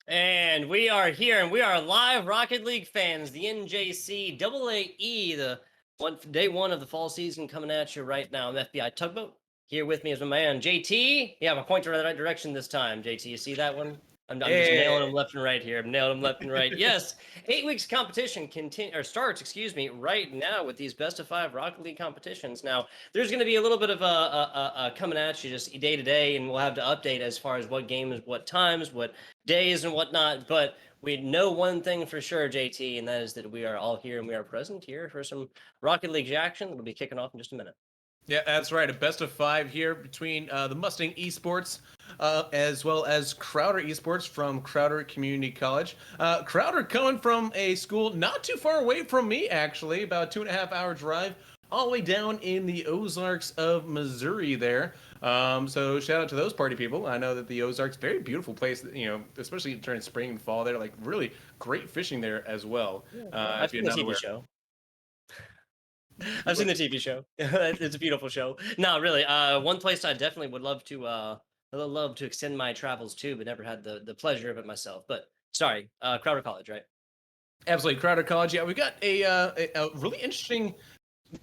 And we are here, and we are live Rocket League fans. The NJCAA, day one of the fall season, coming at you right now. I'm FBI Tugboat. Here with me is my man JT. Yeah, I'm pointing in the right direction this time. JT, you see that one? I'm just nailing Yeah. them left and right here. I'm nailing them left and right. Yes, 8 weeks competition starts. Excuse me, right now with these best of 5 Rocket League competitions. Now there's going to be a little bit of a coming at you just day to day, and we'll have to update as far as what games, what times, what days and whatnot. But we know one thing for sure, JT, and that is that we are all here and we are present here for some Rocket League action that'll be kicking off in just a minute. Yeah, that's right. A best of 5 here between the Mustang Esports as well as Crowder Esports from Crowder Community College. Crowder coming from a school not too far away from me, actually, about a 2.5-hour drive all the way down in the Ozarks of Missouri there. So shout out to those party people. I know that the Ozarks, very beautiful place, especially during spring and fall there, like really great fishing there as well. I've If you're seen the not TV aware. show. I've seen the TV show. It's a beautiful show. No, really. One place I definitely would love to extend my travels to, but never had the pleasure of it myself. But sorry, Crowder College, right? Absolutely, Crowder College. Yeah, we got a really interesting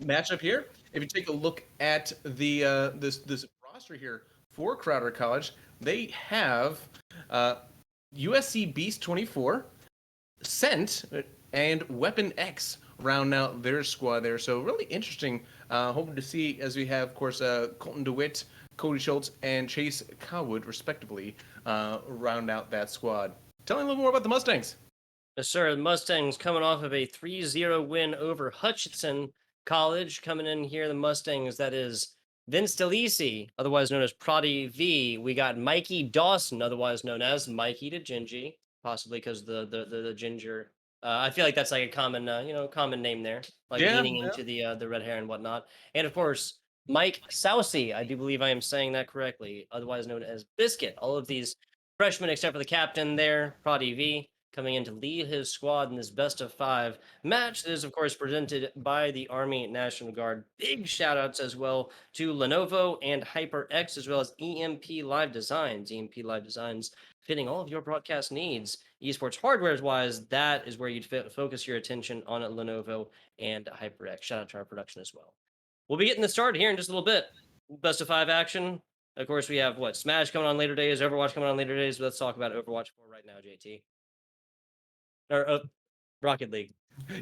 matchup here. If you take a look at the this roster here for Crowder College, they have USC Beast 24, Scent, and Weapon X round out their squad there. So really interesting. Hoping to see as we have, of course, Colton DeWitt, Cody Schultz, and Chase Cowwood, respectively, round out that squad. Tell me a little more about the Mustangs. Yes, sir. The Mustangs coming off of a 3-0 win over Hutchinson College. Coming in here, the Mustangs, that is Vince DeLisi, otherwise known as Prodi V. We got Mikey Dawson, otherwise known as Mikey to Gingy, possibly because the ginger. I feel like that's like a common, common name there, like Yeah, leaning into the red hair and whatnot. And of course, Mike Sousey. I do believe I am saying that correctly, otherwise known as Biscuit. All of these freshmen, except for the captain there, Prodi V, coming in to lead his squad in this best of 5 match that is, of course, presented by the Army National Guard. Big shout outs as well to Lenovo and HyperX, as well as EMP Live Designs. EMP Live Designs fitting all of your broadcast needs. Esports hardware wise, that is where you'd focus your attention on Lenovo and HyperX. Shout out to our production as well. We'll be getting this started here in just a little bit. Best of 5 action. Of course, we have Smash coming on later days, Overwatch coming on later days. Let's talk about Overwatch 4 right now, JT. Or Rocket League.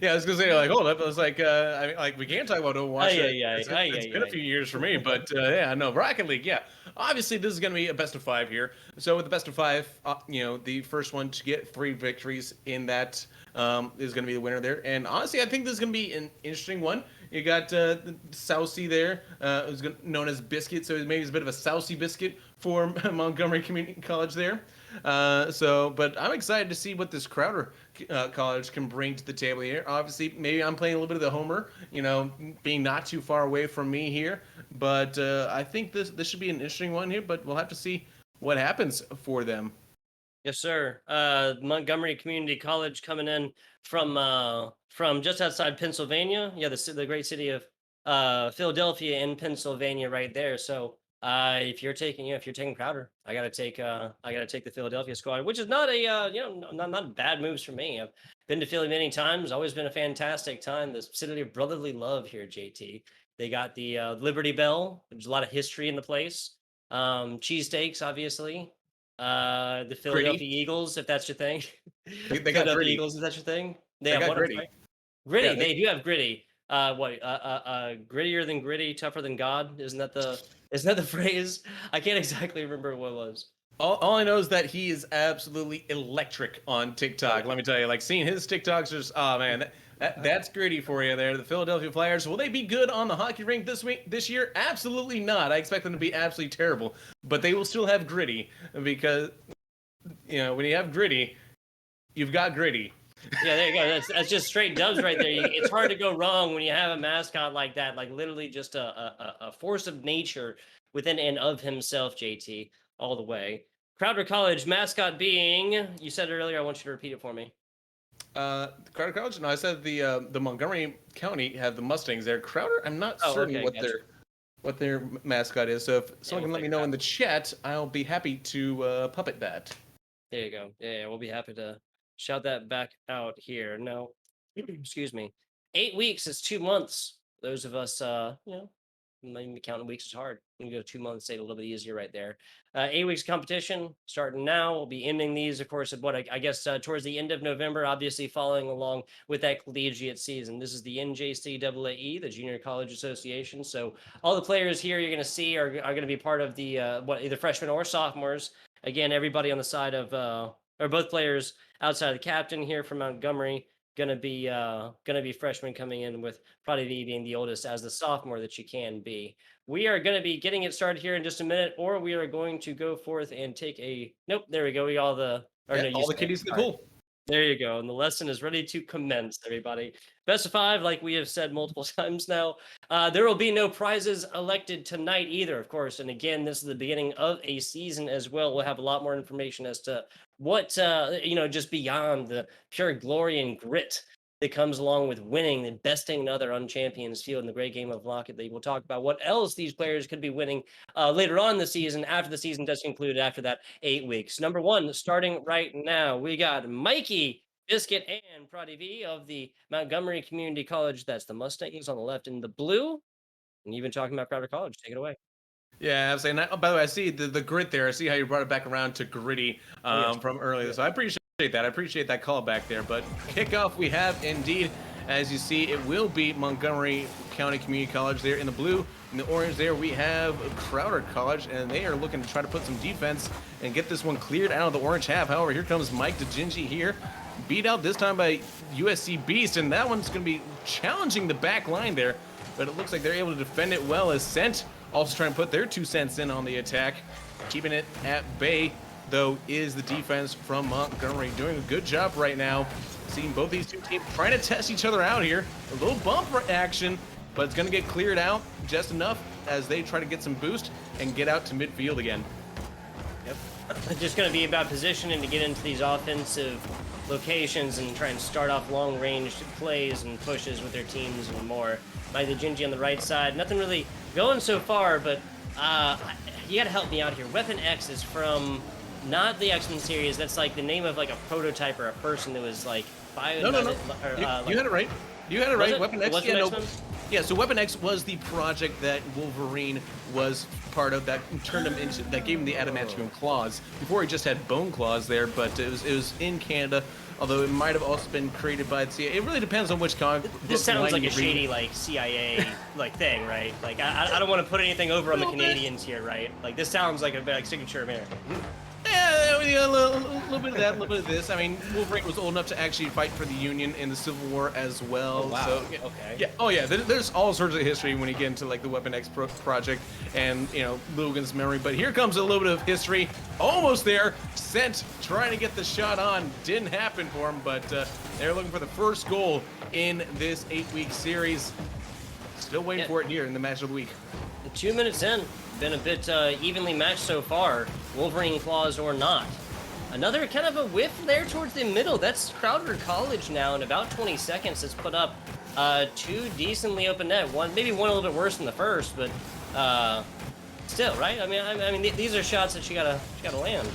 Yeah, I was gonna say, like, hold up. I was like, I mean, like, we can't talk about Overwatch. Ay, ay, ay, ay, It's ay, been a ay. few years for me, but yeah, no, Rocket League. Yeah, obviously this is gonna be a best of 5 here. So with the best of 5, the first one to get 3 victories in that is gonna be the winner there. And honestly, I think this is gonna be an interesting one. You got Sousey there, who's known as Biscuit, so maybe he's a bit of a Sousey biscuit for Montgomery Community College there. But I'm excited to see what this Crowder College can bring to the table here. Obviously, maybe I'm playing a little bit of the homer, being not too far away from me here. But I think this should be an interesting one here. But we'll have to see what happens for them. Yes, sir. Montgomery Community College coming in from just outside Pennsylvania. Yeah, the great city of Philadelphia in Pennsylvania, right there. So if you're taking Crowder, I gotta take the Philadelphia squad, which is not a not bad moves for me. I've been to Philly many times. Always been a fantastic time. The city of brotherly love here, JT. They got the Liberty Bell. There's a lot of history in the place. Cheesesteaks, obviously. The Philadelphia Gritty. Eagles, if that's your thing. They got Philadelphia gritty. Eagles, if that's your thing. They They have got what? I'm gritty. sorry? Gritty. Yeah. They do have gritty. Grittier than gritty, tougher than God. Isn't that the phrase? I can't exactly remember what it was. All I know is that he is absolutely electric on Oh, TikTok. yeah. Let me tell you, like seeing his TikToks, just oh man, that's gritty for you there. The Philadelphia Flyers, will they be good on the hockey rink this year? Absolutely not. I expect them to be absolutely terrible, but they will still have gritty because when you have gritty, you've got gritty. Yeah, there you go. That's just straight dubs right there. It's hard to go wrong when you have a mascot like that, like literally just a force of nature within and of himself, JT, all the way. Crowder College mascot being, you said it earlier, I want you to repeat it for me. Crowder College? No, I said the Montgomery County have the Mustangs there. Crowder, I'm not certain Okay, gotcha. what their mascot is. So if someone we'll can let me figure it know out. in the chat, I'll be happy to puppet that. There you go. Yeah, we'll be happy to shout that back out here. Now, excuse me. 8 weeks is 2 months. Those of us, maybe counting weeks is hard. We can go 2 months, say it a little bit easier right there. 8 weeks competition starting now. We'll be ending these, of course, at what I guess towards the end of November. Obviously, following along with that collegiate season. This is the NJCAA, the Junior College Association. So all the players here you're going to see are going to be part of the either freshmen or sophomores. Again, everybody on the side of or both players outside of the captain here from Montgomery gonna be freshmen coming in, with probably being the oldest as the sophomore that you can be. We are gonna be getting it started here in just a minute, or we are going to go forth and take a nope. There we go. We all the or Yeah, no, you all the said it. kiddies in the All right. pool. There you go. And the lesson is ready to commence, everybody. Best of five, like we have said multiple times now. There will be no prizes elected tonight either, of course. And again, this is the beginning of a season as well. We'll have a lot more information as to what, just beyond the pure glory and grit that comes along with winning and besting another on Champions Field in the great game of Rocket League. We'll talk about what else these players could be winning later on in the season, after the season does conclude after that 8 weeks. Number one, starting right now, we got Mikey, Biscuit, and Prodi V of the Montgomery Community College. That's the Mustangs on the left in the blue. And you've been talking about Crowder College. Take it away. Yeah, I was saying that. Oh, by the way, I see the grit there. I see how you brought it back around to gritty from earlier. So I appreciate that. I appreciate that call back there. But kickoff we have indeed. As you see, it will be Montgomery County Community College there in the blue. In the orange there, we have Crowder College, and they are looking to try to put some defense and get this one cleared out of the orange half. However, here comes Mike DeGingi here, beat out this time by USC Beast, and that one's going to be challenging the back line there. But it looks like they're able to defend it well, as Cent also trying to put their 2 cents in on the attack. Keeping it at bay, though, is the defense from Montgomery. Doing a good job right now. Seeing both these two teams trying to test each other out here. A little bump action, but it's going to get cleared out just enough as they try to get some boost and get out to midfield again. Yep. It's just going to be about positioning to get into these offensive locations and try and start off long-range plays and pushes with their teams and more. By the Gingy on the right side, nothing really going so far, but you got to help me out here. Weapon X is from not the X-Men series. That's like the name of like a prototype or a person that was like No. You had it right. You had it right. Weapon X. Yeah, no. Yeah, so Weapon X was the project that Wolverine was part of that turned him into, that gave him the adamantium claws. Before he just had bone claws there, but it was in Canada, although it might have also been created by the CIA. It really depends on which comic. This sounds like a shady like CIA like thing, right? Like I don't want to put anything over on the Canadians here, right? Like this sounds like a like signature American. Yeah, a little bit of that, a little bit of this. I mean, Wolverine was old enough to actually fight for the Union in the Civil War as well. Oh, wow. So, Okay. Yeah. Oh, yeah. There's all sorts of history when you get into like the Weapon X project and Logan's memory. But here comes a little bit of history. Almost there. Sent trying to get the shot on. Didn't happen for him, but they're looking for the first goal in this 8-week series. Still waiting for it here in the match of the week. 2 minutes in, been a bit evenly matched so far, Wolverine claws or not. Another kind of a whiff there towards the middle. That's Crowder College now in about 20 seconds. It's put up 2 decently open net. Maybe one a little bit worse than the first, but still, right? I mean, these are shots that you gotta land.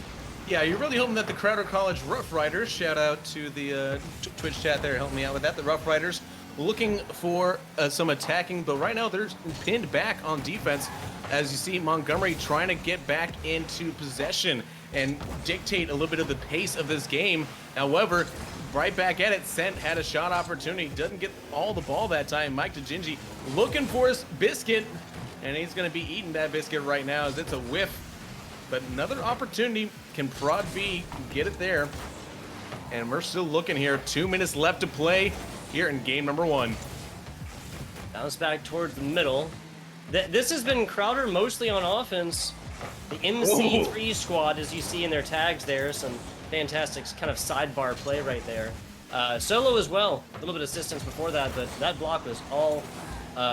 Yeah, you're really hoping that the Crowder College Rough Riders, shout out to the Twitch chat there helping me out with that, the Rough Riders, looking for some attacking, but right now they're pinned back on defense. As you see, Montgomery trying to get back into possession and dictate a little bit of the pace of this game. However, right back at it, Cent had a shot opportunity, doesn't get all the ball that time. Mike DeGingi looking for his biscuit, and he's going to be eating that biscuit right now as it's a whiff. But another opportunity, can Prod B get it there? And we're still looking here, 2 minutes left to play here in game number 1. Bounce back towards the middle. This has been Crowder mostly on offense. The MC3 squad, as you see in their tags there, some fantastic kind of sidebar play right there. Solo as well, a little bit of assistance before that, but that block was all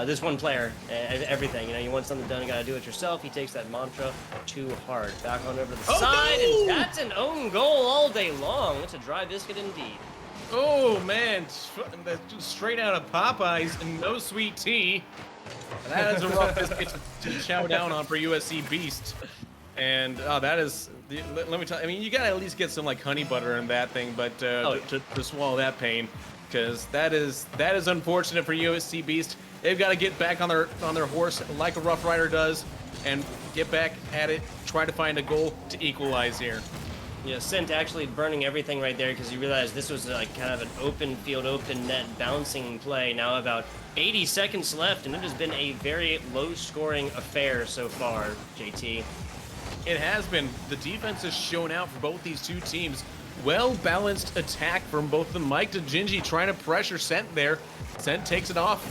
this one player, everything. You want something done, you gotta do it yourself. He takes that mantra too hard. Back on over to the side, and that's an own goal all day long. It's a dry biscuit indeed. Oh man, straight out of Popeyes and no sweet tea. That is a rough biscuit to chow down on for USC Beast. And that is, let me tell you, I mean, you gotta at least get some like honey butter in that thing, but to swallow that pain, because that is unfortunate for USC Beast. They've got to get back on their horse like a Rough Rider does, and get back at it, try to find a goal to equalize here. Yeah, Sint actually burning everything right there because he realized this was like kind of an open field, open net bouncing play. Now about 80 seconds left, and it has been a very low-scoring affair so far, JT. It has been. The defense has shown out for both these two teams. Well-balanced attack from both of them. Mike DeGingi trying to pressure Sent there. Sent takes it off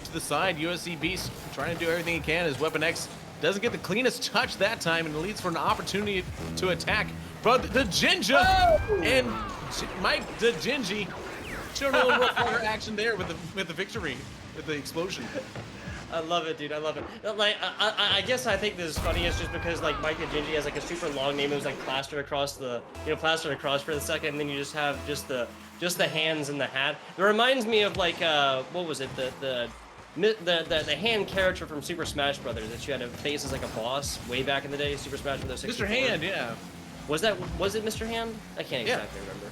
to the side. USC Beast trying to do everything he can as Weapon X doesn't get the cleanest touch that time, and it leads for an opportunity to attack. But DeGingi and Mike DeGingi showed a little Rough Rider action there with the victory, with the explosion. I love it, dude. I love it. Like, I guess I think this is funny. It's just because like Mike Gingy has like a super long name. It was like plastered across for the second, and then you just have just the hands and the hat. It reminds me of like what was it? The hand character from Super Smash Brothers that you had to face as like a boss way back in the day. Super Smash Brothers 64. Mr. Hand, yeah. Was it Mr. Hand? I can't exactly remember.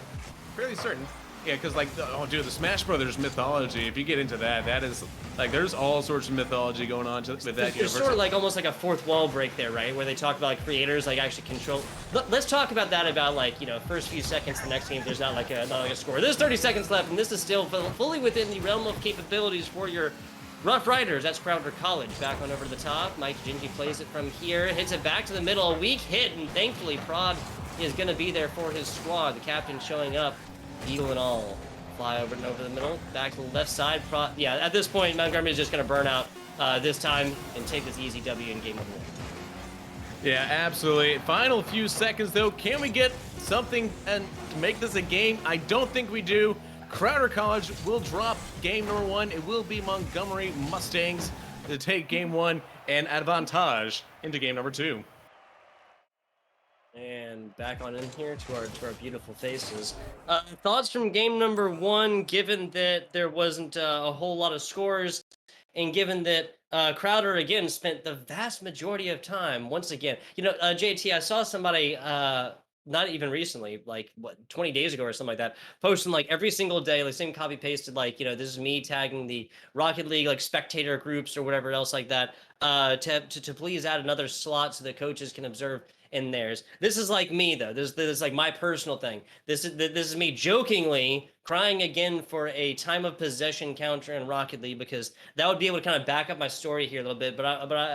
Fairly certain. Yeah, because like, oh dude, the Smash Brothers mythology, if you get into that is, like, there's all sorts of mythology going on with that universe. There's sort of like almost like a fourth wall break there, right? Where they talk about like creators like actually control. Let's talk about that about like, you know, first few seconds, the next game, there's not like a score. There's 30 seconds left, and this is still fully within the realm of capabilities for your Rough Riders. That's Crowder College. Back on over to the top. Mike Gingy plays it from here, hits it back to the middle. A weak hit, and thankfully Prod is going to be there for his squad. The captain showing up, Eagle and all. Fly over and over the middle, back to the left side. Yeah, at this point, Montgomery is just going to burn out this time and take this easy W in game number 1. Yeah, absolutely. Final few seconds, though. Can we get something and make this a game? I don't think we do. Crowder College will drop game number 1. It will be Montgomery Mustangs to take game 1 and advantage into game number 2. And back on in here to our beautiful faces. Thoughts from game number 1, given that there wasn't a whole lot of scores, and given that Crowder again spent the vast majority of time once again. You know, JT, I saw somebody not even recently, like what 20 days ago or something like that, posting like every single day, like same copy pasted, like, you know, this is me tagging the Rocket League like spectator groups or whatever else like that, to please add another slot so the coaches can observe in theirs. This is like me though. This is like my personal thing. This is me jokingly crying again for a time of possession counter in Rocket League, because that would be able to kind of back up my story here a little bit. But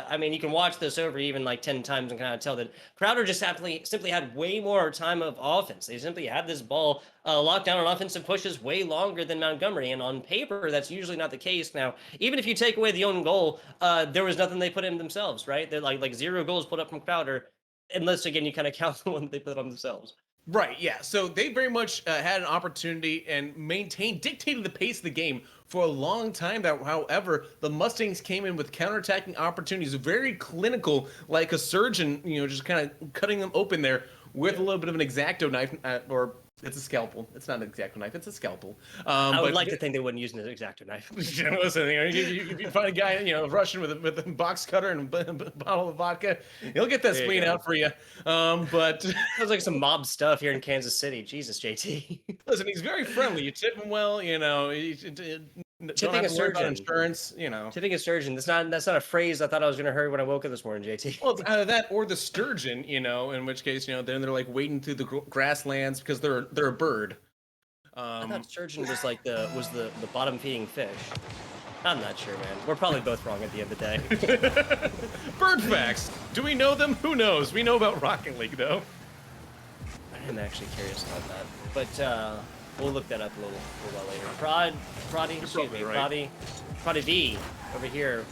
I mean, you can watch this over even like 10 times and kind of tell that Crowder just simply had way more time of offense. They simply had this ball locked down on offensive pushes way longer than Montgomery, and on paper that's usually not the case. Now, even if you take away the own goal, there was nothing they put in themselves, right? They're like 0 goals put up from Crowder. Unless, again, you kind of count the one they put on themselves. Right, yeah. So they very much had an opportunity and dictated the pace of the game for a long time. However, the Mustangs came in with counterattacking opportunities, very clinical, like a surgeon, you know, just kind of cutting them open there with a little bit of an X-Acto knife, or it's a scalpel. It's not an X-Acto knife. It's a scalpel. I would like to think they wouldn't use an X-Acto knife. Listen, you know, you find a guy, you know, Russian with a box cutter and a bottle of vodka, he'll get that spleen out for you. But sounds like some mob stuff here in Kansas City. Jesus, JT. Listen, he's very friendly. You tip him well, you know. Tipping a surgeon. Insurance, you know. Tipping a surgeon. That's not a phrase I thought I was going to hear when I woke up this morning, JT. Well, it's either that or the sturgeon, you know. In which case, you know, then they're like wading through the grasslands because they're a bird. I thought sturgeon was like the bottom feeding fish. I'm not sure, man. We're probably both wrong at the end of the day. Bird facts. Do we know them? Who knows? We know about Rocket League, though. I'm actually curious about that, but we'll look that up a little while later. Prodi V over here.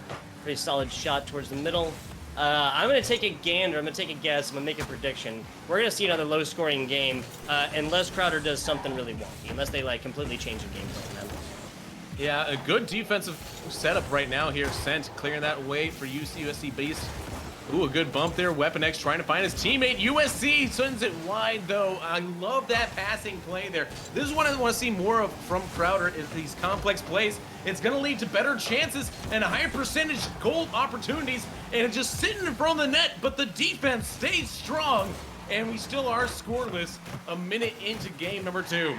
Pretty solid shot towards the middle. I'm going to take a gander. I'm going to take a guess. I'm going to make a prediction. We're going to see another low-scoring game unless Crowder does something really wonky, unless they like completely change the game plan. Yeah, a good defensive setup right now here. Sent clearing that way for USC Beast. Ooh, a good bump there. Weapon X trying to find his teammate. USC sends it wide, though. I love that passing play there. This is what I want to see more of from Crowder, is these complex plays. It's going to lead to better chances and a higher percentage goal opportunities, and it's just sitting in front of the net, but the defense stays strong, and we still are scoreless a minute into game number 2.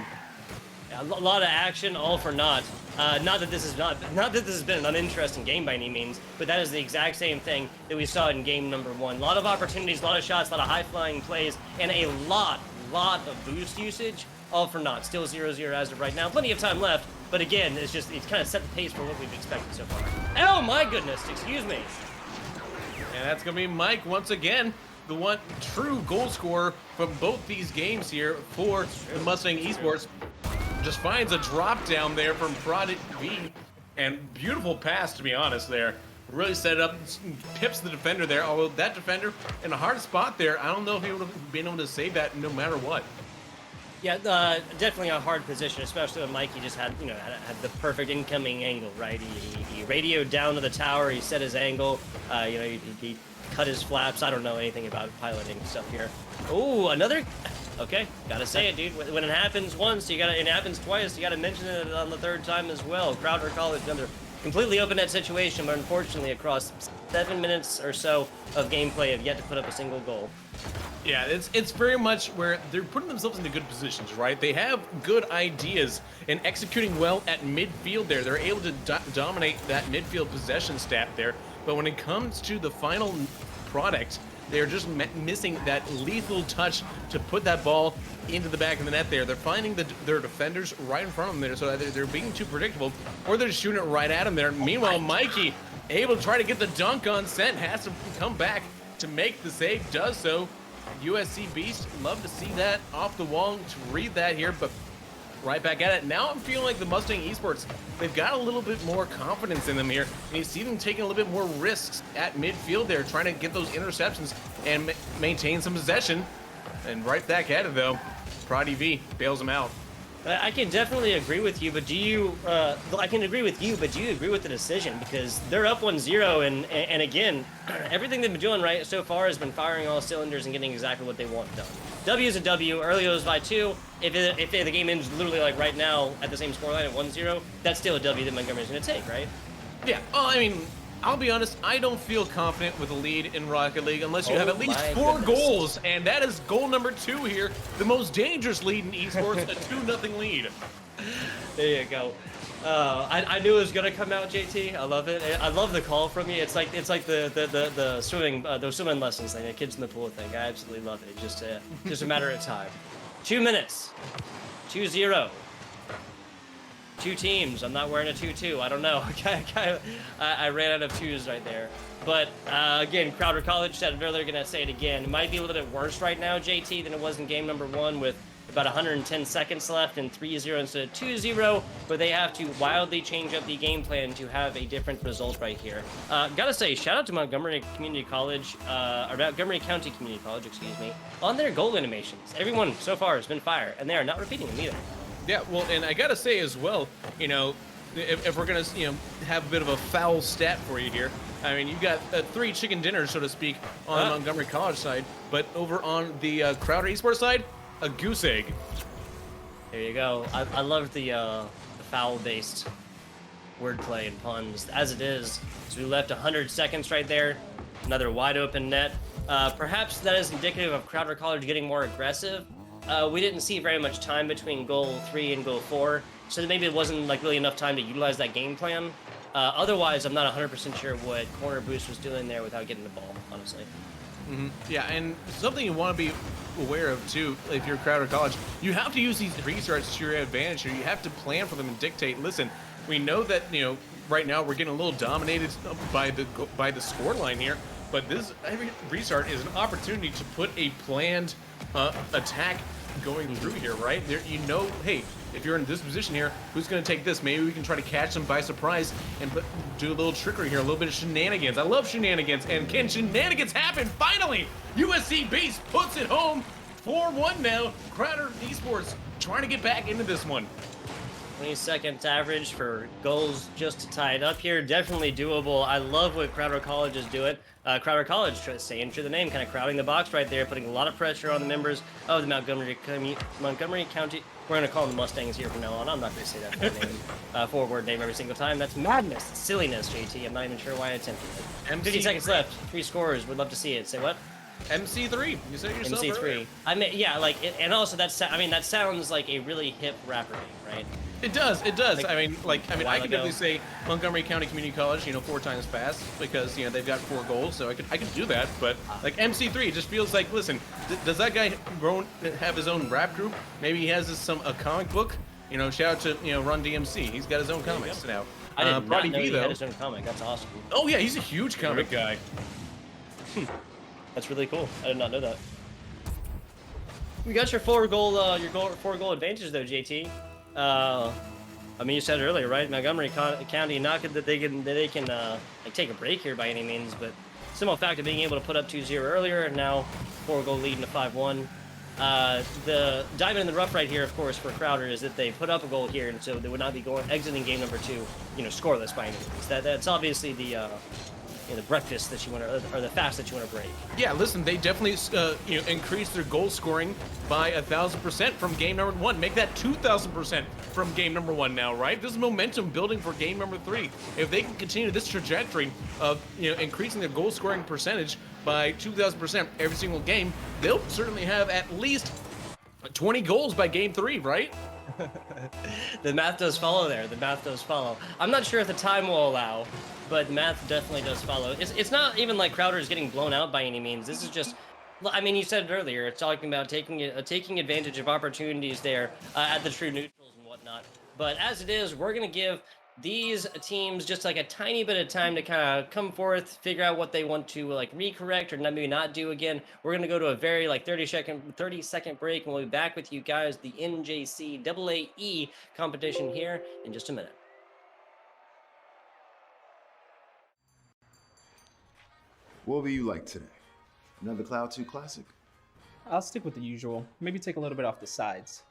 A lot of action, all for naught. Not that this has been an uninteresting game by any means, but that is the exact same thing that we saw in game number 1. A lot of opportunities, a lot of shots, a lot of high-flying plays, and a lot of boost usage, all for naught. Still 0-0 as of right now. Plenty of time left, but again, it's kind of set the pace for what we've expected so far. Oh my goodness, excuse me. And that's going to be Mike once again, the one true goal scorer from both these games here for the Mustang Esports. Just finds a drop down there from Prodigy V, and beautiful pass, to be honest there. Really set it up, pips the defender there, although that defender in a hard spot there, I don't know if he would have been able to save that no matter what. Yeah, definitely a hard position, especially when Mikey just had, had the perfect incoming angle, right? He radioed down to the tower, he set his angle, he cut his flaps. I don't know anything about piloting stuff here. Oh, another. Okay, gotta say it, dude. When it happens once, it happens twice, you gotta mention it on the third time as well. Crowder College, another completely open net situation, but unfortunately across 7 minutes or so of gameplay have yet to put up a single goal. Yeah, it's very much where they're putting themselves into good positions, right? They have good ideas and executing well at midfield there. They're able to dominate that midfield possession stat there, but when it comes to the final product, they're just missing that lethal touch to put that ball into the back of the net there. They're finding their defenders right in front of them there, so either they're being too predictable or they're just shooting it right at them there. Meanwhile, Mikey, able to try to get the dunk on set, has to come back to make the save, does so. USC Beast, love to see that off the wall, to read that here, but right back at it. Now I'm feeling like the Mustang Esports, they've got a little bit more confidence in them here, and you see them taking a little bit more risks at midfield there, trying to get those interceptions and maintain some possession. And right back at it though, Prodigy V bails them out. I can definitely agree with you, but do you? I can agree with you, but do you agree with the decision? Because they're up 1-0, and again, everything they've been doing right so far has been firing all cylinders and getting exactly what they want done. W is a W. Early it was by 2. If the game ends literally like right now at the same scoreline at 1-0, that's still a W that Montgomery's going to take, right? Yeah. Oh, I mean, I'll be honest, I don't feel confident with a lead in Rocket League unless you have at least 4 goals, and that is goal number 2 here. The most dangerous lead in esports, a 2-0 lead. There you go. I knew it was gonna come out, JT. I love it. I love the call from you. It's like the swimming those swimming lessons thing, the kids in the pool thing. I absolutely love it. It's just a matter of time. 2 minutes. 2-0. 2 teams. I'm not wearing a 2-2. I don't know. I ran out of 2s right there. But again, Crowder College said it earlier. Gonna say it again. It might be a little bit worse right now, JT, than it was in game number 1 with about 110 seconds left and 3-0 instead of 2-0, but they have to wildly change up the game plan to have a different result right here. Gotta say, shout out to Montgomery Community College, or Montgomery County Community College, excuse me, on their goal animations. Everyone so far has been fire, and they are not repeating them either. Yeah, well, and I gotta say as well, if we're gonna, have a bit of a foul stat for you here, I mean, you got 3 chicken dinners, so to speak, on the Montgomery College side, but over on the Crowder Esports side, a goose egg. There you go. I love the foul-based wordplay and puns as it is. So we left 100 seconds right there. Another wide open net. Perhaps that is indicative of Crowder College getting more aggressive. We didn't see very much time between goal 3 and goal 4, so maybe it wasn't really enough time to utilize that game plan. Otherwise, I'm not 100% sure what corner boost was doing there without getting the ball, honestly. Mm-hmm. Yeah, and something you want to be aware of too, if you're Crowder College, you have to use these restarts to your advantage here. You have to plan for them and dictate. Listen, we know that right now we're getting a little dominated by the score line here, but every restart is an opportunity to put a planned attack going through here, right? Hey, if you're in this position here, who's going to take this? Maybe we can try to catch them by surprise and do a little trickery here, a little bit of shenanigans. I love shenanigans, and can shenanigans happen? Finally, USC Beast puts it home. 4-1 now. Crowder Esports trying to get back into this one. 20 seconds average for goals just to tie it up here. Definitely doable. I love what Crowder College is doing. Crowder College, saying through the name, kind of crowding the box right there, putting a lot of pressure on the members of the Montgomery County. We're going to call them the Mustangs here from now on. I'm not going to say that full name, forward name every single time. That's madness. It's silliness, JT. I'm not even sure why I attempted it. 50 seconds left. 3 scores. Would love to see it. Say what? MC3. You said it yourself. MC3. Earlier. I mean, yeah, like, and also that sounds like a really hip rapper name, right? It does. It does. Like, I can definitely say Montgomery County Community College, 4 times fast because they've got 4 goals, so I could do that. But like MC3, it just feels like, listen, does that guy have his own rap group? Maybe he has a comic book. Shout out to Run DMC. He's got his own comics now. I did not know he had his own comic. That's awesome. Oh yeah, he's a huge comic guy. That's really cool. I did not know that. We got your 4-goal advantage though, JT. I mean, you said it earlier, right? Montgomery County, not that they can like take a break here by any means, but simple fact of being able to put up 2-0 earlier and now 4-goal lead into 5-1. The diamond in the rough right here, of course, for Crowder is that they put up a goal here, and so they would not be exiting game number 2, scoreless by any means. That's obviously the breakfast that you want to, or the fast that you want to break. Yeah, listen, they definitely increased their goal scoring by 1,000% from game number 1. Make that 2,000% from game number 1 now, right? This is momentum building for game number 3. If they can continue this trajectory of increasing their goal scoring percentage by 2,000% every single game, they'll certainly have at least 20 goals by game 3, right? The math does follow there. The math does follow. I'm not sure if the time will allow, but math definitely does follow. It's not even like Crowder is getting blown out by any means. This is just, I mean, you said it earlier. It's talking about taking advantage of opportunities there at the true neutrals and whatnot. But as it is, we're going to give these teams just like a tiny bit of time to kind of come forth, figure out what they want to like recorrect or maybe not do again. We're going to go to a very 30-second break, and we'll be back with you guys, the NJCAA competition here in just a minute. What will you like today? Another Cloud 2 Classic? I'll stick with the usual. Maybe take a little bit off the sides.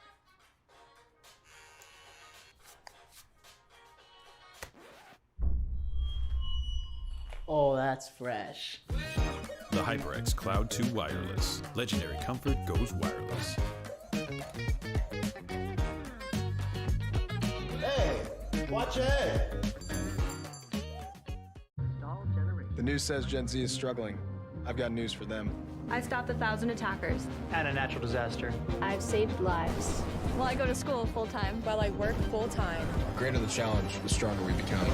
Oh, that's fresh. The HyperX Cloud 2 Wireless. Legendary comfort goes wireless. Hey, watch ahead. The news says Gen Z is struggling. I've got news for them. I stopped 1,000 attackers. And a natural disaster. I've saved lives. Well, I go to school full-time while I work full-time. The greater the challenge, the stronger we become.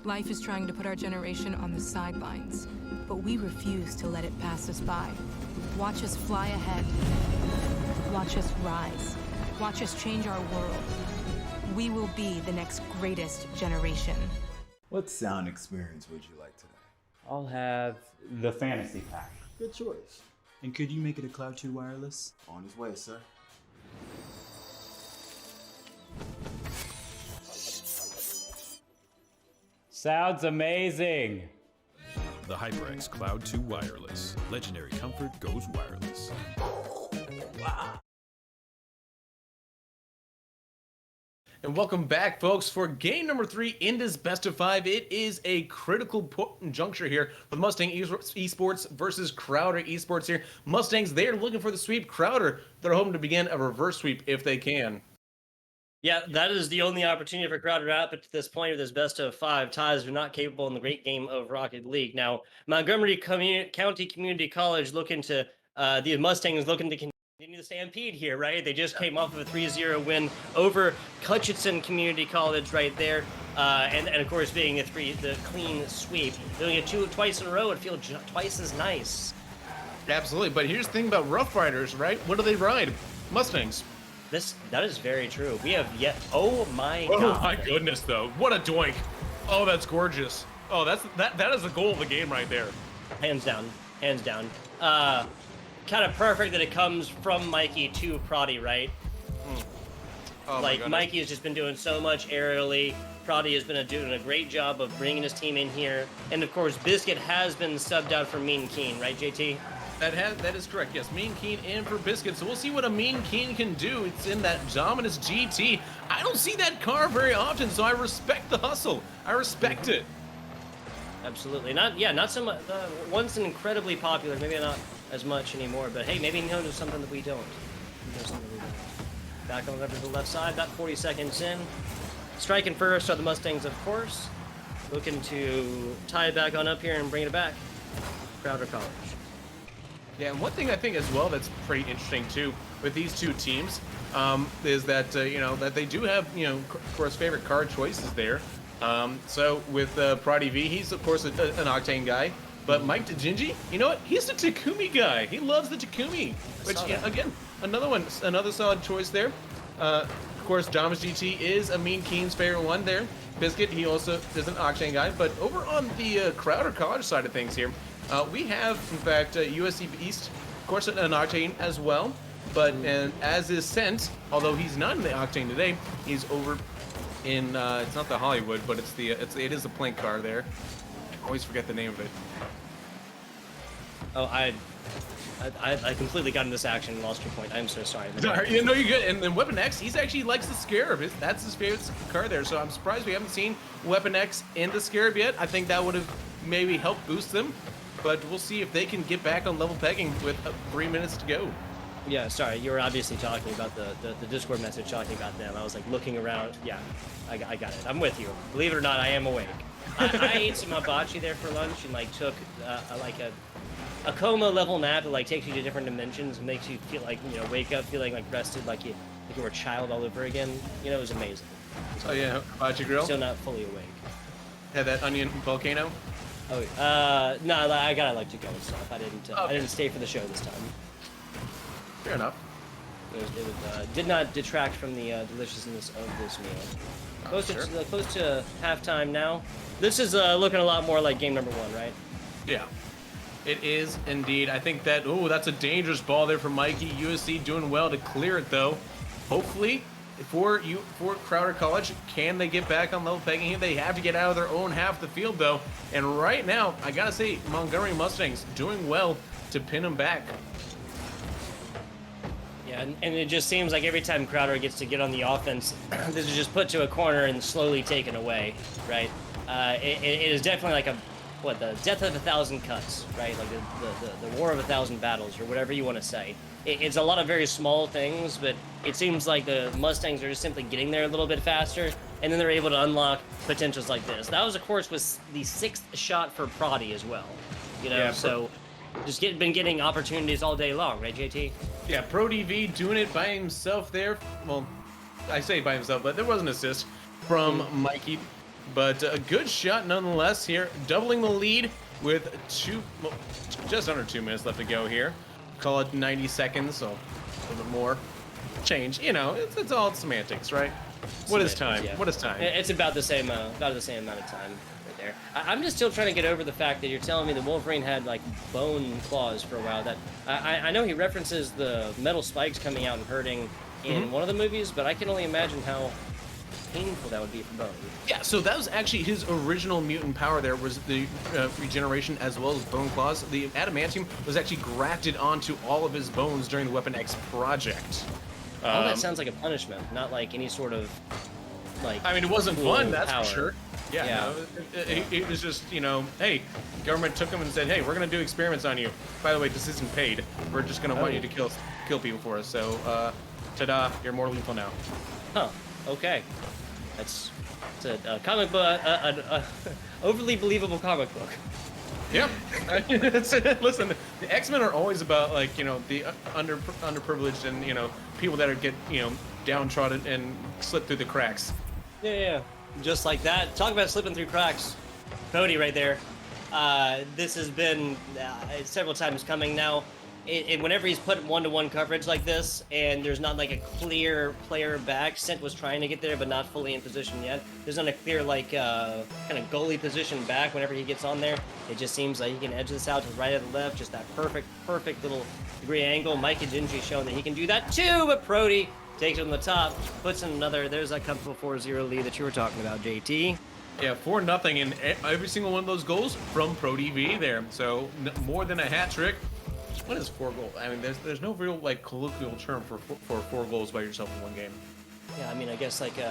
Life is trying to put our generation on the sidelines, but we refuse to let it pass us by. Watch us fly ahead. Watch us rise. Watch us change our world. We will be the next greatest generation. What sound experience would you like today? I'll have the fantasy pack. Good choice. And could you make it a Cloud 2 wireless? On his way, sir. Sounds amazing! The HyperX Cloud 2 Wireless. Legendary comfort goes wireless. Wow. And welcome back, folks, for game number 3 in this best of 5. It is a critical juncture here with Mustang Esports versus Crowder Esports here. Mustangs, they're looking for the sweep. Crowder, they're hoping to begin a reverse sweep if they can. Yeah, that is the only opportunity for Crowder up at this point of this best of 5 ties. Are not capable in the great game of Rocket League. Now, Montgomery County Community College looking to the Mustangs looking to They need the Stampede here, right? They just came off of a 3-0 win over Cutchinson Community College right there. And of course, being the clean sweep. Doing it twice in a row would feel twice as nice. Absolutely, but here's the thing about Rough Riders, right? What do they ride? Mustangs. That is very true. We have yet. Oh my god. Oh my goodness, though. What a doink. Oh, that's gorgeous. Oh, that is the goal of the game right there. Hands down. Hands down. Kind of perfect that it comes from Mikey to Proddy, right? Oh, like Mikey has just been doing so much aerially. Proddy has been doing a great job of bringing his team in here, and of course Biscuit has been subbed out for Mean Keen, right, JT? That is correct. Yes, Mean Keen in for Biscuit. So we'll see what a Mean Keen can do. It's in that Dominus GT. I don't see that car very often, so I respect the hustle. I respect it. Absolutely. Not so much. Once incredibly popular, maybe not as much anymore, but hey, maybe he knows something that we don't. Back on over to the left side, about 40 seconds in. Striking first are the Mustangs, of course. Looking to tie it back on up here and bring it back. Crowder College. Yeah, and one thing I think as well that's pretty interesting too with these two teams is that that they do have of course favorite car choices there. So with Proddy V, he's of course an Octane guy, but Mike DeGingy, you know what? He's a Takumi guy. He loves the Takumi, which again another solid choice there. Of course, Domus GT is a Mean Keen's favorite one there. Biscuit, he also is an Octane guy, but over on the Crowder College side of things here. We have, in fact, USC East, of course, an Octane as well. But and as is Sent, although he's not in the Octane today, he's over in it's not the Hollywood, but it is the Plank car there. I always forget the name of it. Oh, I completely got in this action and lost your point. I'm so sorry. Sorry, no, you're good. And then Weapon X, he actually likes the Scarab. That's his favorite car there. So I'm surprised we haven't seen Weapon X in the Scarab yet. I think that would have maybe helped boost them. But we'll see if they can get back on level pegging with 3 minutes to go. Yeah, sorry, you were obviously talking about the Discord message talking about them. I was like looking around. Yeah, I got it. I'm with you. Believe it or not, I am awake. I ate some hibachi there for lunch and like took a coma level nap that like takes you to different dimensions and makes you feel like wake up feeling like rested, like you were a child all over again. It was amazing. Oh yeah, hibachi grill. Still not fully awake. Had that onion volcano. Oh, no, I gotta like to go and stuff. I didn't stay for the show this time. Fair enough. It did not detract from the deliciousness of this meal. Close to halftime now. This is looking a lot more like game number 1, right? Yeah, it is indeed. I think that that's a dangerous ball there from Mikey. USC doing well to clear it though. Hopefully, for Crowder College, can they get back on level pegging here? They have to get out of their own half of the field though. And right now, I gotta say, Montgomery Mustangs doing well to pin them back. Yeah, and it just seems like every time Crowder gets to get on the offense, this is just put to a corner and slowly taken away, right? It is definitely like the death of 1,000 cuts, right? Like the war of 1,000 battles, or whatever you want to say. It's a lot of very small things, but it seems like the Mustangs are just simply getting there a little bit faster, and then they're able to unlock potentials like this. That was, of course, was the 6th shot for Proddy as well, Yeah, so just been getting opportunities all day long, right, JT? Yeah, Pro DV doing it by himself there. Well, I say by himself, but there was an assist from Mikey. But a good shot nonetheless here, doubling the lead with just under 2 minutes left to go here. Call it 90 seconds, so a little bit more change. It's all semantics, right? What is time? Yeah. What is time? It's about the same amount of time right there. I'm just still trying to get over the fact that you're telling me that Wolverine had like bone claws for a while. That I know he references the metal spikes coming out and hurting in one of the movies, but I can only imagine how painful that would be for Bone. Yeah, so that was actually his original mutant power there, was the regeneration as well as bone claws. The adamantium was actually grafted onto all of his bones during the Weapon X project. All that sounds like a punishment, not like any sort of I mean, it wasn't fun, that's for sure. Yeah. Yeah. No, it was just, hey, government took him and said, hey, we're going to do experiments on you. By the way, this isn't paid. We're just going to want you to kill people for us. So, ta-da, you're more lethal now. Huh, okay. It's a comic book, overly believable comic book. Yeah. Listen, the X-Men are always about like, you know, the underprivileged and, you know, people that are get, you know, downtrodden and slip through the cracks. Yeah. Just like that. Talk about slipping through cracks. Cody right there. This has been several times coming now. Whenever he's put one-to-one coverage like this, and there's not like a clear player back, Sent was trying to get there, but not fully in position yet. There's not a clear like kind of goalie position back. Whenever he gets on there, it just seems like he can edge this out to the right or the left, just that perfect little degree angle. Mike Ajinji showing that he can do that too, but Prody takes it on the top, puts in another. There's that comfortable 4-0 lead that you were talking about, JT. Yeah, 4-0 in every single one of those goals from ProTV there. So more than a hat trick. What is 4 goals? I mean, there's no real like colloquial term for 4 goals by yourself in one game. Yeah, I mean, I guess like you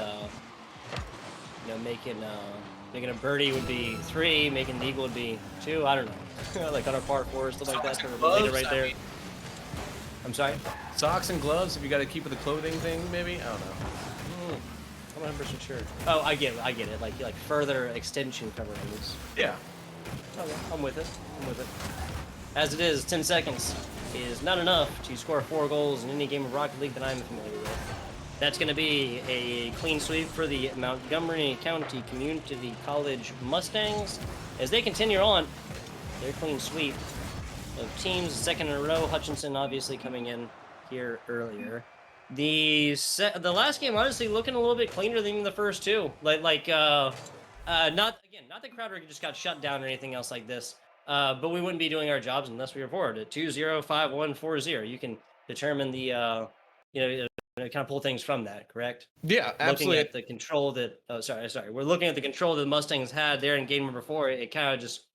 know, making a birdie would be 3, making an eagle would be 2. I don't know, like on a par 4 stuff like that. Sort of related right there. I'm sorry. Socks and gloves. If you got to keep with the clothing thing, maybe. I don't know. I'm 100% sure. Oh, I get it. Like further extension coverings. Yeah. Okay, I'm with it. As it is, 10 seconds is not enough to score 4 goals in any game of Rocket League that I'm familiar with. That's going to be a clean sweep for the Montgomery County Community College Mustangs as they continue on their clean sweep of teams, second in a row. Hutchinson obviously coming in here earlier. The last game honestly looking a little bit cleaner than the first 2. Not that Crowder just got shut down or anything else like this. But we wouldn't be doing our jobs unless we were forward at 2-0, 5-1, 4-0. You can determine the, kind of pull things from that, correct? Yeah, absolutely. Looking at the control that, we're looking at the control that the Mustangs had there in game number 4. It kind of just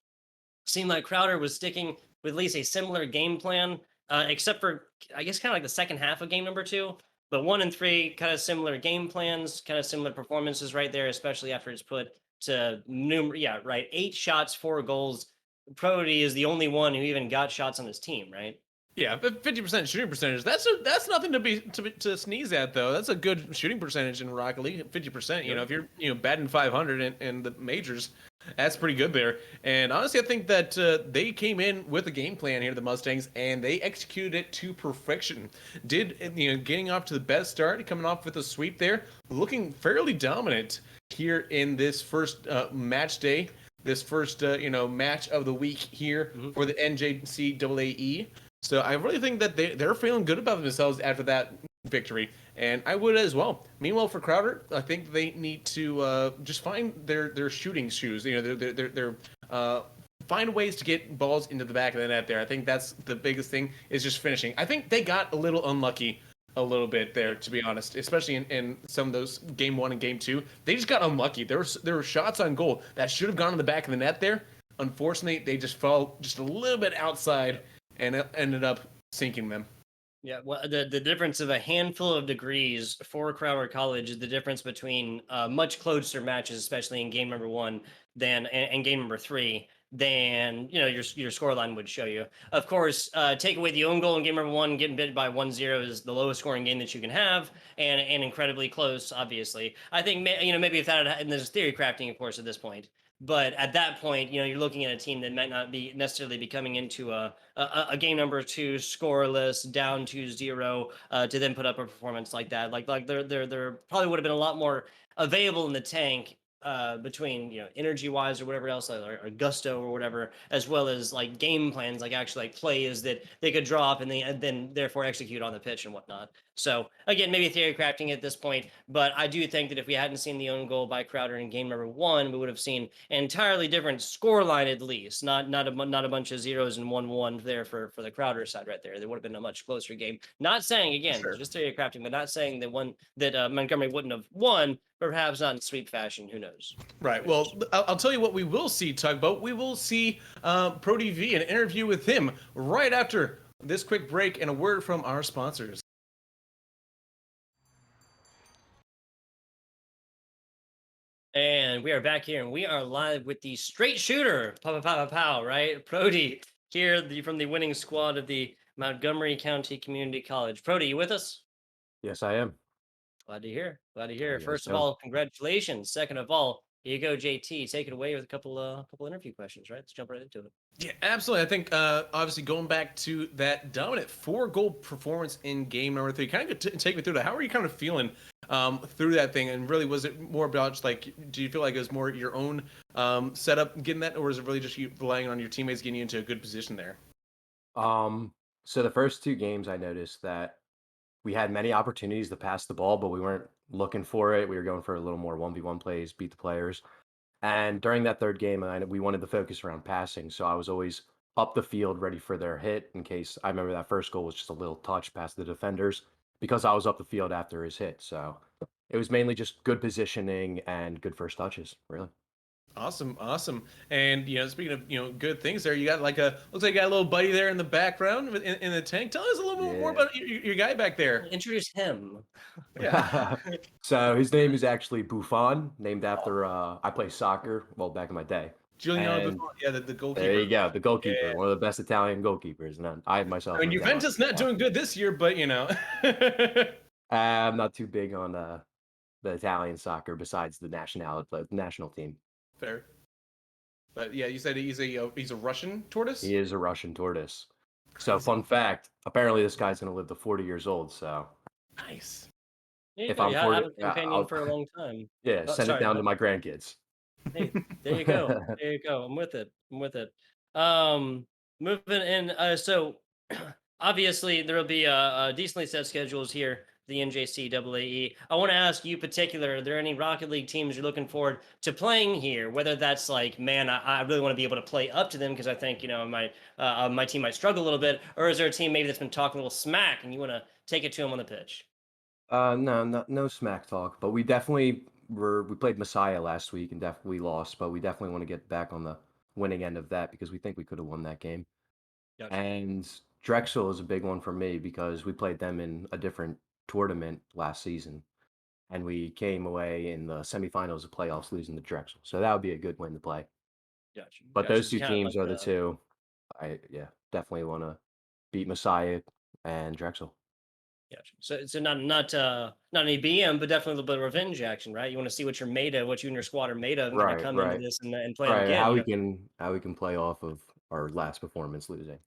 seemed like Crowder was sticking with at least a similar game plan, except for, I guess, kind of like the second half of game number 2. But 1 and 3, kind of similar game plans, kind of similar performances right there, especially after it's put to 8 shots, 4 goals. Prody is the only one who even got shots on his team, right? Yeah, but 50% shooting percentage. That's nothing to sneeze at, though. That's a good shooting percentage in Rocket League. 50%. You know, if you're batting 500 in the majors, that's pretty good there. And honestly, I think that they came in with a game plan here, the Mustangs, and they executed it to perfection. Getting off to the best start, coming off with a sweep there, looking fairly dominant here in this first match day. This first, match of the week here for the NJCAAE. So I really think that they're feeling good about themselves after that victory, and I would as well. Meanwhile, for Crowder, I think they need to just find their shooting shoes. You know, their find ways to get balls into the back of the net there. I think that's the biggest thing, is just finishing. I think they got a little unlucky a little bit there, to be honest, especially in some of those game 1 and game 2. They just got unlucky. There were shots on goal that should have gone in the back of the net there. Unfortunately, they just fell just a little bit outside and it ended up sinking them. Yeah, well, the difference of a handful of degrees for Crowder College is the difference between much closer matches, especially in game number 1 and game number 3, than your scoreline would show you. Of course, take away the own goal in game number 1, getting bit by 1-0 is the lowest scoring game that you can have, and incredibly close, obviously. I think maybe if that had, and there's theory crafting, of course, at this point. But at that point, you're looking at a team that might not be necessarily be coming into a game number 2 scoreless, down 2-0, to then put up a performance like that. Like there probably would have been a lot more available in the tank between energy wise or whatever else, or gusto or whatever, as well as like game plans, like actually like plays that they could draw up and then therefore execute on the pitch and whatnot. So again, maybe theory crafting at this point, but I do think that if we hadn't seen the own goal by Crowder in game number 1, we would have seen an entirely different score line, at least not a bunch of 0s and 1-1 there for the Crowder side right there. There would have been a much closer game. Not saying, again, just theory crafting, but not saying that Montgomery wouldn't have won, but perhaps not in sweep fashion. Who knows? Right. Well, I'll tell you what we will see, Tugboat. We will see ProTV, an interview with him right after this quick break and a word from our sponsors. And we are back here, and we are live with the straight shooter, pow, right? Prody here from the winning squad of the Montgomery County Community College. Prody, you with us? Yes, I am. Glad to hear. Yes, First of all, congratulations. Second of all, Here you go, JT. Take it away with a couple interview questions, right? Let's jump right into it. Yeah, absolutely. I think obviously going back to that dominant 4-goal performance in game number 3, kind of take me through that. How are you kind of feeling through that thing? And really, was it more about just like, do you feel like it was more your own setup getting that, or is it really just you relying on your teammates getting you into a good position there? So the first 2 games, I noticed that we had many opportunities to pass the ball, but we weren't looking for it. We were going for a little more 1v1 plays, beat the players. And during that 3rd game, we wanted to focus around passing. So I was always up the field ready for their hit in case. I remember that first goal was just a little touch past the defenders because I was up the field after his hit. So it was mainly just good positioning and good first touches, really. Awesome, awesome. And speaking of good things, there you got looks like you got a little buddy there in the background in the tank. Tell us a little bit more about your guy back there. Introduce him. Yeah. So his name is actually Buffon, named after I play soccer. Well, back in my day. Giuliano And Buffon, yeah, the goalkeeper. There you go, the goalkeeper, Yeah. one of the best Italian goalkeepers. And I myself. I mean, Juventus not doing good this year, but I'm not too big on the Italian soccer besides the national team. Fair. But yeah, you said he's a Russian tortoise? He is a Russian tortoise. So fun fact, apparently this guy's going to live to 40 years old. So nice. If I'm 40, have a companion for a long time. Yeah, send it down to my grandkids. Hey, there you go. There you go. I'm with it. Moving in. So obviously there will be a decently set schedules here. The NJCAA. I want to ask you particular, are there any Rocket League teams you're looking forward to playing here? Whether that's like, man, I really want to be able to play up to them because I think, my team might struggle a little bit, or is there a team maybe that's been talking a little smack and you want to take it to them on the pitch? No smack talk, but we definitely we played Messiah last week and definitely lost, but we definitely want to get back on the winning end of that because we think we could have won that game. Gotcha. And Drexel is a big one for me because we played them in a different tournament last season, and we came away in the semifinals of playoffs losing to Drexel. So that would be a good win to play. Gotcha. But those 2 teams like are the 2. I definitely want to beat Messiah and Drexel. Gotcha. So not any BM, but definitely a little bit of revenge action, right? You want to see what you're made of, what you and your squad are made of, and kind of come into this and play it again. How we can play off of our last performance losing.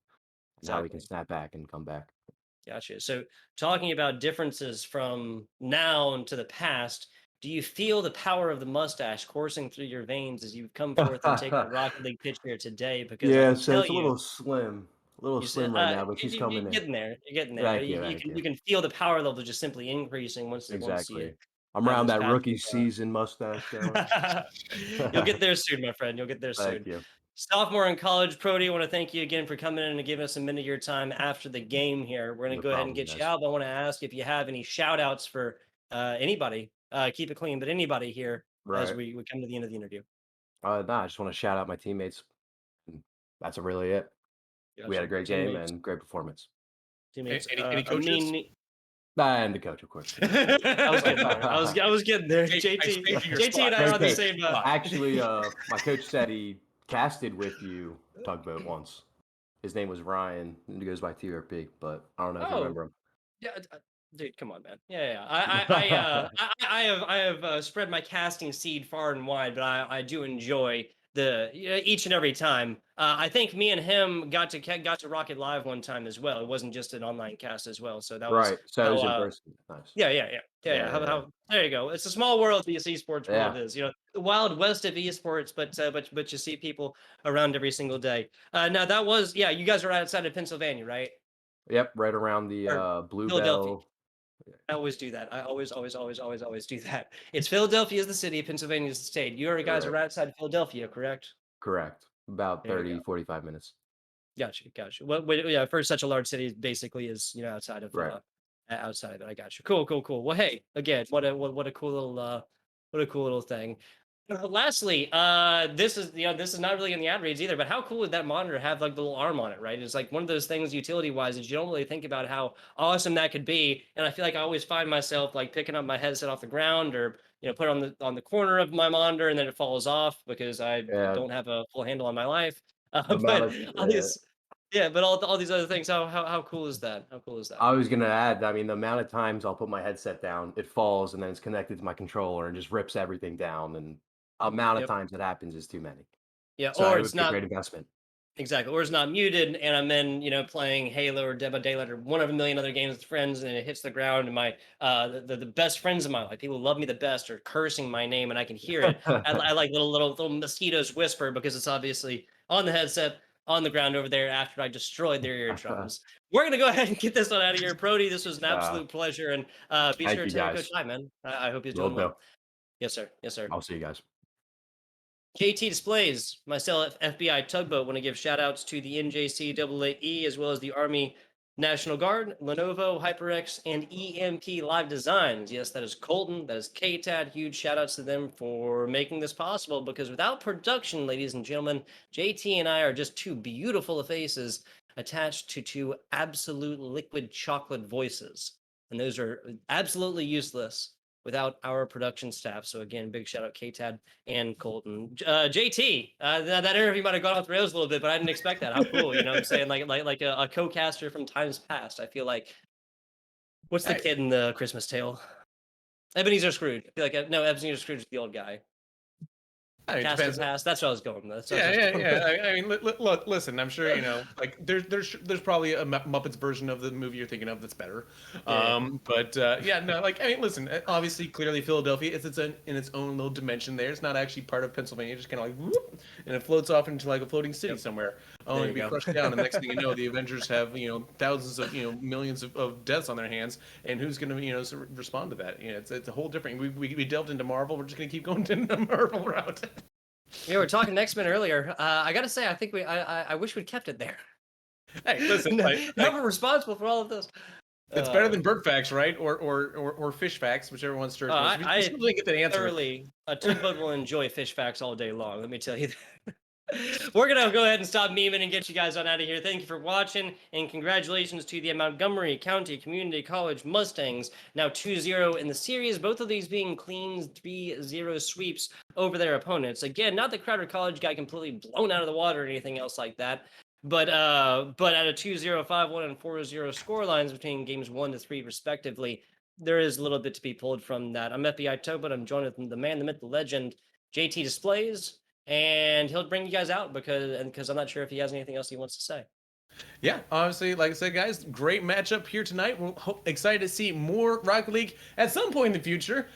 Exactly. How we can snap back and come back. Gotcha. So talking about differences from now into the past, do you feel the power of the mustache coursing through your veins as you come forth and take the Rocket League pitch here today? Because I can so tell it's a little slim. Right now, but she's coming in. Getting there. You're getting there. Thank You can feel the power level just simply increasing once Exactly. you I'm around that rookie season mustache going. You'll get there soon, my friend. You'll get there soon. Thank you. Sophomore in college, Prody, I want to thank you again for coming in and giving us a minute of your time after the game here. We're going to go ahead and get you out, but I want to ask if you have any shout outs for anybody, keep it clean, but anybody here as we come to the end of the interview. I just want to shout out my teammates. That's really it. Gotcha. We had a great game and great performance. Teammates. Any coaches? And the coach, of course. I was getting there. I was getting there. JT and I are on the same. Actually, my coach said he casted with you tugboat once. His name was Ryan, and he goes by TRP, but I don't know if you remember him. Yeah, dude, come on, man. Yeah. I have spread my casting seed far and wide, but I do enjoy each and every time. I think me and him got to Rocket Live one time as well. It wasn't just an online cast as well. So that was right. So it was in person. Nice. Yeah. How there you go. It's a small world the esports world is. The wild west of esports, but you see people around every single day. Now that was you guys are outside of Pennsylvania, right? Yep, right around the Bluebell. I always do that. I always do that. It's Philadelphia is the city, Pennsylvania is the state. You guys are outside of Philadelphia, correct? Correct. About 30, 45 minutes. Gotcha. Well, for such a large city, basically is outside of outside of it. I got you. Cool. Well, hey, again, what a cool little thing. Lastly, this is not really in the ad reads either, but how cool would that monitor have like the little arm on it, right? It's like one of those things utility wise that you don't really think about how awesome that could be. And I feel like I always find myself like picking up my headset off the ground or put it on the corner of my monitor and then it falls off because I don't have a full handle on my life. But all these other things, how cool is that? How cool is that? I was gonna add, I mean, the amount of times I'll put my headset down, it falls and then it's connected to my controller and just rips everything down and amount of Yep. times it happens is too many. Yeah, So or it it's would be a not great investment. exactly, or it's not muted, and I'm in, playing Halo or Dead by Daylight or one of a million other games with friends, and it hits the ground, and my the best friends of my life, people who love me the best, are cursing my name, and I can hear it. I like little mosquitoes whisper because it's obviously on the headset on the ground over there after I destroyed their eardrums. We're gonna go ahead and get this one out of here, Brody. This was an Uh, absolute pleasure, and be Thank sure to you, tell your coach guys. hi, man. I hope he's Will doing do. well. Yes, sir. Yes, sir. I'll see you guys. JT Displays, myself, FBI Tugboat, want to give shout outs to the NJCAA as well as the Army National Guard, Lenovo, HyperX, and EMP Live Designs. Yes, that is Colton, that is KTAD. Huge shout outs to them for making this possible because without production, ladies and gentlemen, JT and I are just two beautiful faces attached to two absolute liquid chocolate voices. And those are absolutely useless without our production staff. So again, big shout out KTAD and Colton. JT, that interview might have gone off the rails a little bit, but I didn't expect that. How cool, you know what I'm saying? Like a co-caster from times past. I feel like, what's the kid in the Christmas Tale? Ebenezer Scrooge. I feel like, no, Ebenezer Scrooge is the old guy. I mean, it Caster depends. past. That's what I was going with. Yeah. I mean, look, listen. I'm sure like there's probably a Muppets version of the movie you're thinking of that's better. But yeah, no, like I mean, listen. Obviously, clearly, Philadelphia is in its own little dimension. There, it's not actually part of Pennsylvania. Just kind of like whoop, and it floats off into like a floating city somewhere. There And you be go. crushed down. And next thing you know, the Avengers have thousands of millions of deaths on their hands. And who's going to respond to that? It's a whole different. We delved into Marvel. We're just going to keep going down the Marvel route. Yeah, we were talking X-Men earlier. I gotta say, I think I wish we'd kept it there. Hey, listen, Now we're responsible for all of this. It's better than bird facts, right? Or fish facts, whichever one's first. I still didn't get that answer. thoroughly, a tugboat will enjoy fish facts all day long. Let me tell you that. We're going to go ahead and stop memeing and get you guys on out of here. Thank you for watching, and congratulations to the Montgomery County Community College Mustangs, now 2-0 in the series, both of these being clean 3-0 sweeps over their opponents. Again, not the Crowder College guy completely blown out of the water or anything else like that, but at a 2-0, 5-1, and 4-0 score lines between games 1 to 3 respectively, there is a little bit to be pulled from that. I'm FBI Tugboat. I'm joined with the man, the myth, the legend, JT Displays. And he'll bring you guys out because I'm not sure if he has anything else he wants to say. Yeah, honestly, like I said, guys, great matchup here tonight. We're excited to see more Rocket League at some point in the future.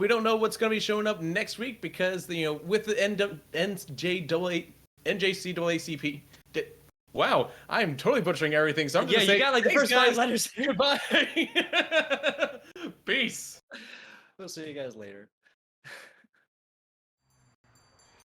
We don't know what's going to be showing up next week because with the NJCAA. Wow, I'm totally butchering everything. So I'm just you got like the first 5 letters. Goodbye. Peace. We'll see you guys later.